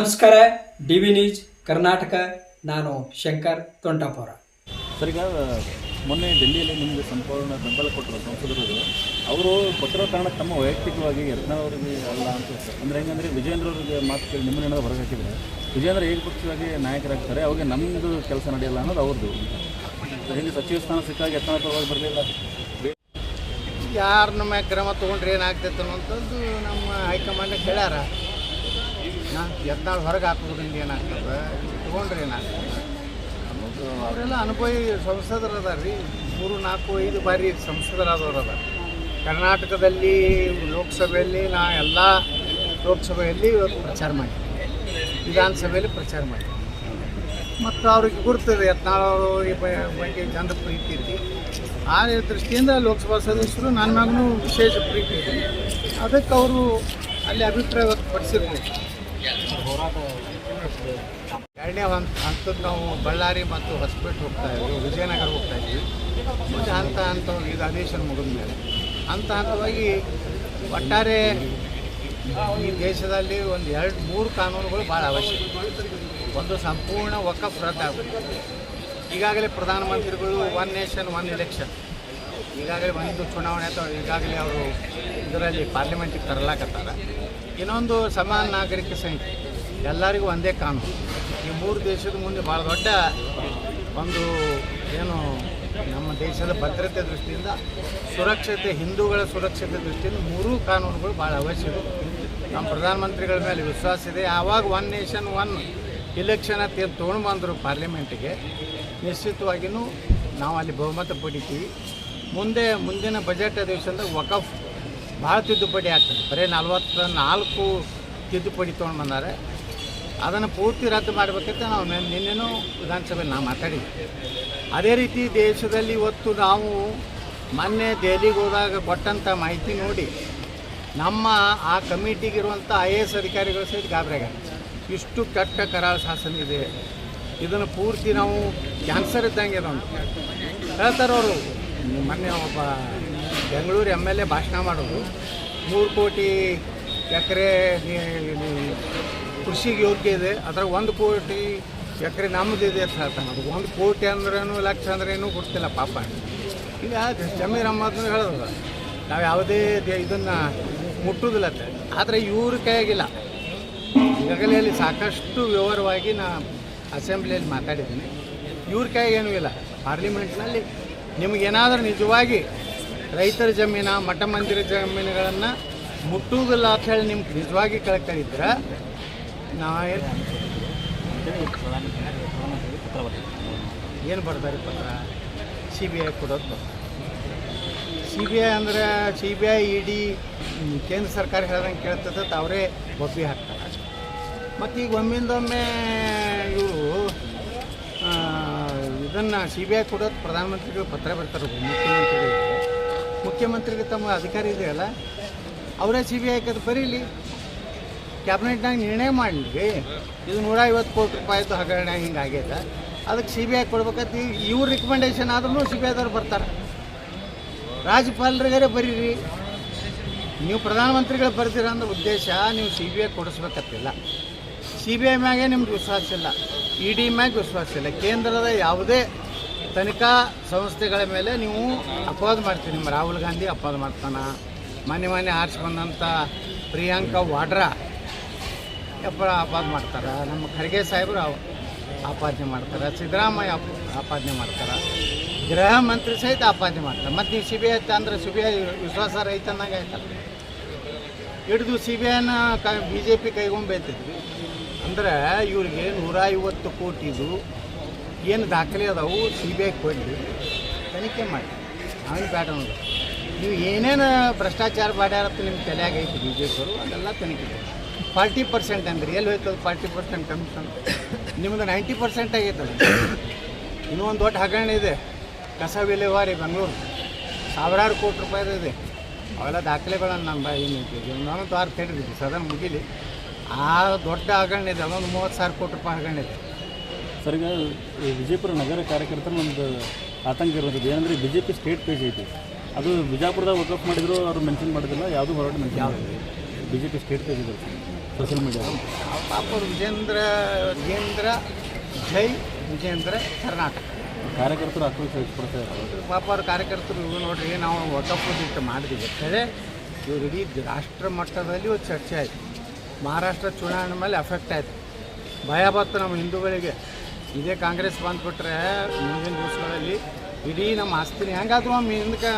ನಮಸ್ಕಾರ. DV news Karnataka. ನಾನು Shankar ತೊಂಟಾಪುರ. Sir, ಈಗ ಮೊನ್ನೆ ಡೆಲ್ಲಿಯಲ್ಲಿ ನಿಮಗೆ ಸಂಪೂರ್ಣ ಬೆಂಬಲ ಕೊಟ್ಟರು ಸಂಸದರು. ಅವರು ಕೊಟ್ಟಿರೋ ಕಾರಣ ತಮ್ಮ ವೈಯಕ್ತಿಕವಾಗಿ ಯತ್ನಾಳ್ ಅವರಿಗೆ ಅಲ್ಲ ಅಂತ ಸರ್. ಅಂದರೆ ಹೆಂಗಂದರೆ ವಿಜಯೇಂದ್ರ ಅವರಿಗೆ ಮಾತು ಕೇಳಿ ನಿಮ್ಮನ್ನೇನೋ ಹೊರಗೆ ಹಾಕಿದರೆ ವಿಜಯೇಂದ್ರ ಏಕಪಕ್ಷವಾಗಿ ನಾಯಕರಾಗ್ತಾರೆ, ಅವಾಗ ನಮ್ಮದು ಕೆಲಸ ನಡೆಯಲ್ಲ ಅನ್ನೋದು ಅವ್ರದ್ದು. ಹಿಂಗೆ ಸಚಿವ ಸ್ಥಾನ ಸಿಕ್ಕಾಗ ಯತ್ನಾಳ್ ಪರವಾಗಿ ಬರಲಿಲ್ಲ. ಯಾರು ನಮ್ಮ ಕ್ರಮ ತೊಗೊಂಡ್ರೆ ಏನಾಗ್ತೈತೆ ಅನ್ನೋಂಥದ್ದು ನಮ್ಮ ಹೈಕಮಾಂಡ್ ಹೇಳ್ಯಾರ. ಯತ್ನಾಳ್ ಹೊರಗೆ ಹಾಕೋದ್ರಿಂದ ಏನಾಗ್ತದೆ, ತೊಗೊಂಡ್ರೆ ಏನಾಗ್ತದೆ ಅನ್ನೋದು ಅವರೆಲ್ಲ ಅನುಭವಿ ಸಂಸದರು ಅದಾರ ರೀ. 3, 4, 5 ಬಾರಿ ಸಂಸದರಾದವರು ಅದಾರ. ಕರ್ನಾಟಕದಲ್ಲಿ ಲೋಕಸಭೆಯಲ್ಲಿ ಎಲ್ಲ ಲೋಕಸಭೆಯಲ್ಲಿ ಪ್ರಚಾರ ಮಾಡಿದ್ವಿ, ವಿಧಾನಸಭೆಯಲ್ಲಿ ಪ್ರಚಾರ ಮಾಡಿದ್ವಿ. ಮತ್ತು ಅವ್ರಿಗೆ ಗುರ್ತದೆ ಯತ್ನಾಳ್ ಅವರು ಈ ಬಗ್ಗೆ ಜನರ ಪ್ರೀತಿ ಐತಿ. ಆ ದೃಷ್ಟಿಯಿಂದ ಲೋಕಸಭಾ ಸದಸ್ಯರು ನನ್ನ ಮ್ಯಾಗೂ ವಿಶೇಷ ಪ್ರೀತಿ ಇದೆ. ಅದಕ್ಕೆ ಅವರು ಅಲ್ಲಿ ಅಭಿಪ್ರಾಯ ವ್ಯಕ್ತಪಡಿಸಿರ್ಬೋದು. ಎರಡನೇ ಹಂತದ್ದು ನಾವು ಬಳ್ಳಾರಿ ಮತ್ತು ಹೊಸಪೇಟೆ ಹೋಗ್ತಾ ಇದ್ವಿ, ವಿಜಯನಗರ ಹೋಗ್ತಾ ಇದ್ವಿ. ಮುಂದೆ ಹಂತವಾಗಿ ಇದು ಅಧಿವೇಶನ ಮುಗಿದ ಮೇಲೆ ಹಂತವಾಗಿ ಒಟ್ಟಾರೆ ಈ ದೇಶದಲ್ಲಿ ಒಂದು 2-3 ಕಾನೂನುಗಳು ಭಾಳ ಅವಶ್ಯಕ. ಒಂದು ಸಂಪೂರ್ಣ ವಕಫ್ ರದ್ದಾಗಬೇಕು. ಈಗಾಗಲೇ ಪ್ರಧಾನಮಂತ್ರಿಗಳು 1 ನೇಷನ್ 1 ಎಲೆಕ್ಷನ್ ಈಗಾಗಲೇ ಒಂದು ಚುನಾವಣೆ ಅಥವಾ ಈಗಾಗಲೇ ಅವರು ಇದರಲ್ಲಿ ಪಾರ್ಲಿಮೆಂಟಿಗೆ ತರಲಾಕತ್ತಾರ. ಇನ್ನೊಂದು ಸಮಾನ ನಾಗರಿಕ ಸಂಹಿತೆ, ಎಲ್ಲರಿಗೂ ಒಂದೇ ಕಾನೂನು. ಈ 3 ದೇಶದ ಮುಂದೆ ಭಾಳ ದೊಡ್ಡ ಒಂದು ಏನು ನಮ್ಮ ದೇಶದ ಭದ್ರತೆ ದೃಷ್ಟಿಯಿಂದ, ಸುರಕ್ಷತೆ, ಹಿಂದೂಗಳ ಸುರಕ್ಷತೆ ದೃಷ್ಟಿಯಿಂದ 3 ಕಾನೂನುಗಳು ಭಾಳ ಅವಶ್ಯಕ. ನಮ್ಮ ಪ್ರಧಾನಮಂತ್ರಿಗಳ ಮೇಲೆ ವಿಶ್ವಾಸ ಇದೆ. ಆವಾಗ 1 ನೇಷನ್ 1 ಎಲೆಕ್ಷನ್ ಅಂತ ಏನು ತೊಗೊಂಡು ಬಂದರು ಪಾರ್ಲಿಮೆಂಟಿಗೆ, ನಿಶ್ಚಿತವಾಗಿಯೂ ನಾವು ಅಲ್ಲಿ ಬಹುಮತ ಪಡಿತೀವಿ. ಮುಂದಿನ ಬಜೆಟ್ ಅಧಿವೇಶನದಾಗ ವಕಫ್ ಭಾಳ ತಿದ್ದುಪಡಿ ಆಗ್ತದೆ. ಬರೀ 44 ತಿದ್ದುಪಡಿ ತೊಗೊಂಡು ಬಂದಾರೆ. ಅದನ್ನು ಪೂರ್ತಿ ರದ್ದು ಮಾಡಬೇಕಂತ ನಾವು ನಿನ್ನೆನೂ ವಿಧಾನಸಭೆಯಲ್ಲಿ ನಾವು ಮಾತಾಡಿದ್ವಿ. ಅದೇ ರೀತಿ ದೇಶದಲ್ಲಿ ಇವತ್ತು ನಾವು ಮೊನ್ನೆ ದೆಹಲಿಗೆ ಹೋದಾಗ ಕೊಟ್ಟಂಥ ಮಾಹಿತಿ ನೋಡಿ ನಮ್ಮ ಆ ಕಮಿಟಿಗಿರುವಂಥ IAS ಅಧಿಕಾರಿಗಳು ಸಹಿತ ಗಾಬರಿಯಾಗ ಇಷ್ಟು ಕೆಟ್ಟ ಕರಾಳ ಶಾಸನ ಇದೆ, ಇದನ್ನು ಪೂರ್ತಿ ನಾವು ಕ್ಯಾನ್ಸರ್ ಇದ್ದಂಗೆ ಅಂತ ಹೇಳ್ತಾರೆ ಅವರು. ಮೊನ್ನೆ ಒಬ್ಬ ಬೆಂಗಳೂರು MLA ಭಾಷಣ ಮಾಡೋದು 3 ಕೋಟಿ ಎಕರೆ ಕೃಷಿಗೆ ಯೋಗ್ಯ ಇದೆ, ಅದ್ರಾಗ 1 ಕೋಟಿ ಎಕರೆ ನಮ್ಮದಿದೆ ಅಂತ ಹೇಳ್ತಾನೆ. ಅದು 1 ಕೋಟಿ ಅಂದ್ರೇನು ಲಕ್ಷ ಅಂದ್ರೇನು ಗೊತ್ತಿಲ್ಲ ಪಾಪ. ಈಗ ಜಮೀರ್ ಅಹ್ಮದ್ ಹೇಳೋದು ನಾವು ಯಾವುದೇ ಇದನ್ನು ಮುಟ್ಟುವುದಿಲ್ಲ ಅಂತ. ಆದರೆ ಇವ್ರ ಕೈಯಾಗಿಲ್ಲ. ಈಗಾಗಲೇ ಅಲ್ಲಿ ಸಾಕಷ್ಟು ವಿವರವಾಗಿ ನಾನು ಅಸೆಂಬ್ಲಿಯಲ್ಲಿ ಮಾತಾಡಿದ್ದೀನಿ. ಇವ್ರ ಕೈಯಾಗ ಏನೂ ಇಲ್ಲ. ಪಾರ್ಲಿಮೆಂಟ್ನಲ್ಲಿ ನಿಮಗೇನಾದರೂ ನಿಜವಾಗಿ ರೈತರ ಜಮೀನು, ಮಠ ಮಂದಿರ ಜಮೀನುಗಳನ್ನು ಮುಟ್ಟುವುದಿಲ್ಲ ಅಂತ ಹೇಳಿ ನಿಮ್ಗೆ ನಿಜವಾಗಿ ಕಳ್ಕೊಂಡಿದ್ರೆ ಏನು ಬರ್ತಾರೆ ಪತ್ರ CBI ಕೊಡೋದು. CBI ಅಂದರೆ CBI ED ಕೇಂದ್ರ ಸರ್ಕಾರ ಹೇಳ್ದಂಗೆ ಕೇಳ್ತದೆ, ಅವರೇ ಒಬ್ಬಿ ಹಾಕ್ತಾರೆ. ಮತ್ತು ಈಗ ಒಮ್ಮಿಂದೊಮ್ಮೆ ಇವರು ಇದನ್ನು CBI ಕೊಡೋದು ಪ್ರಧಾನಮಂತ್ರಿಗಳು ಪತ್ರ ಬರ್ತಾರೆ. ಮುಖ್ಯಮಂತ್ರಿಗೆ ತಮ್ಮ ಅಧಿಕಾರಿ ಇದೆಯಲ್ಲ, ಅವರೇ CBI ಕದು ಬರೀಲಿ, ಕ್ಯಾಬಿನೆಟ್ನಾಗ ನಿರ್ಣಯ ಮಾಡಲಿ. ಇದು 150 ಕೋಟಿ ರೂಪಾಯಿದು ಹಗರಣ ಹಿಂಗಾಗ್ಯದ, ಅದಕ್ಕೆ CBI ಕೊಡ್ಬೇಕಂತ ಇವ್ರ ರಿಕಮೆಂಡೇಷನ್ ಆದ್ರೂ CBIದವ್ರು ಬರ್ತಾರೆ. ರಾಜ್ಯಪಾಲರಿಗಾರೆ ಬರೀರಿ. ನೀವು ಪ್ರಧಾನಮಂತ್ರಿಗಳು ಬರ್ತೀರ ಅಂದ್ರೆ ಉದ್ದೇಶ ನೀವು CBI ಕೊಡಿಸ್ಬೇಕತ್ತಿಲ್ಲ. CBI ಮ್ಯಾಗೆ ನಿಮ್ಗೆ ವಿಶ್ವಾಸ ಇಲ್ಲ, ED ಮ್ಯಾಗೆ ವಿಶ್ವಾಸ ಇಲ್ಲ. ಕೇಂದ್ರದ ಯಾವುದೇ ತನಿಖಾ ಸಂಸ್ಥೆಗಳ ಮೇಲೆ ನೀವು ಅಪವಾದ ಮಾಡ್ತೀರಿ. ನಿಮ್ಮ ರಾಹುಲ್ ಗಾಂಧಿ ಅಪವಾದ ಮಾಡ್ತಾನೆ, ಮೊನ್ನೆ ಆರಿಸಿ ಬಂದಂಥ ಪ್ರಿಯಾಂಕಾ ವಾಡ್ರಾ ಅಪವಾದ ಮಾಡ್ತಾರೆ, ನಮ್ಮ ಖರ್ಗೆ ಸಾಹೇಬರು ಆಪಾದನೆ ಮಾಡ್ತಾರೆ, ಸಿದ್ದರಾಮಯ್ಯ ಆಪಾದನೆ ಮಾಡ್ತಾರೆ, ಗೃಹ ಮಂತ್ರಿ ಸಹಿತ ಆಪಾದನೆ ಮಾಡ್ತಾರೆ. ಮತ್ತು ನೀವು CBI ಅಂದ್ರೆ CBI ವಿಶ್ವಾಸ ರೈತನಾಗ ಆಯ್ತಲ್ಲ. ಹಿಡಿದು CBIನ BJP ಕೈಗೊಂಬೈತಿದ್ವಿ ಅಂದ್ರೆ ಇವ್ರಿಗೆ 150 ಕೋಟಿದು ಏನು ದಾಖಲೆ ಅದಾವು CBI ಕೊಡಲಿ, ತನಿಖೆ ಮಾಡಿ. ನಾವೇನು ಬೇಡ ಅನ್ನೋದು. ನೀವು ಏನೇನು ಭ್ರಷ್ಟಾಚಾರ ಮಾಡ್ಯಾರತ್ತ ನಿಮ್ಮ ತಲೆಯಾಗೈತಿ BJPಯವರು, ಅದೆಲ್ಲ ತನಿಖೆ ಮಾಡಿ. 40% ಅಂದ್ರೆ ಎಲ್ಲಿ ಹೋಯ್ತದ 40% ಕಮಿಷನ್? ನಿಮ್ಮದು 90% ಆಗೈತಲ್ಲ. ಇನ್ನೂ ಒಂದು ದೊಡ್ಡ ಹಗರಣ ಇದೆ, ಕಸ ವಿಲೇವಾರಿ ಬೆಂಗಳೂರು, ಸಾವಿರಾರು ಕೋಟಿ ರೂಪಾಯಿದು ಇದೆ. ಅವೆಲ್ಲ ದಾಖಲೆಗಳನ್ನು ನಾನು ಏನೈತಿ ನಾನೊಂದು ವಾರ ತೆಗೆದಿದ್ದೆ, ಸದನ ಮುಗಿಲಿ. ಆ ದೊಡ್ಡ ಹಗರಣ ಇದೆ, ಅದೊಂದು 30,000 ಕೋಟಿ ರೂಪಾಯಿ ಹಗರಣ ಇದೆ. ಸರ್, ಈಗ ವಿಜಯಪುರ ನಗರ ಕಾರ್ಯಕರ್ತರ ಒಂದು ಆತಂಕ ಇರೋದು ಏನಂದರೆ BJP ಸ್ಟೇಟ್ ಪೇಜ್ ಐತಿ, ಅದು ಬಿಜಾಪುರದಾಗ ವಕಫ್ ಮಾಡಿದ್ರು, ಅವರು ಮೆನ್ಷನ್ ಮಾಡೋದಿಲ್ಲ, ಯಾವುದೂ ಹೊರಟು ಮೆನ್ಷನ್ ಮಾಡೋದು. BJP ಸ್ಟೇಟ್ ಪೇಜ್ ಇದೆ. ಸೋಷಿಯಲ್ ಮೀಡಿಯಾ ಪಾಪ ವಿಜೇಂದ್ರ ಜೈ ವಿಜೇಂದ್ರ ಕರ್ನಾಟಕ ಕಾರ್ಯಕರ್ತರು ಆಕ್ರೋಶ ವ್ಯಕ್ತಪಡ್ತಾ ಇದ್ದಾರೆ. ಪಾಪ ಅವ್ರ ಕಾರ್ಯಕರ್ತರು ಇವು ನೋಡ್ರಿ ನಾವು ಒಟ್ಟೊಪ್ಪದಿಟ್ಟು ಮಾಡಿದ್ವಿ ಖರೆ ಇವ್ರು ಇಡೀ ರಾಷ್ಟ್ರ ಮಟ್ಟದಲ್ಲಿ ಒಂದು ಚರ್ಚೆ ಆಯಿತು. ಮಹಾರಾಷ್ಟ್ರ ಚುನಾವಣೆ ಮೇಲೆ ಎಫೆಕ್ಟ್ ಆಯಿತು. ಭಯ ಬಂತು ನಮ್ಮ ಹಿಂದೂಗಳಿಗೆ. ಇದೇ ಕಾಂಗ್ರೆಸ್ ಬಂದುಬಿಟ್ರೆ ಮುಂದಿನ ದಿವಸಗಳಲ್ಲಿ ಇಡೀ ನಮ್ಮ ಆಸ್ತಿನಿ ಹೆಂಗಾದ್ರೂ ಒಮ್ಮೆ ಹಿಂದಕ್ಕೆ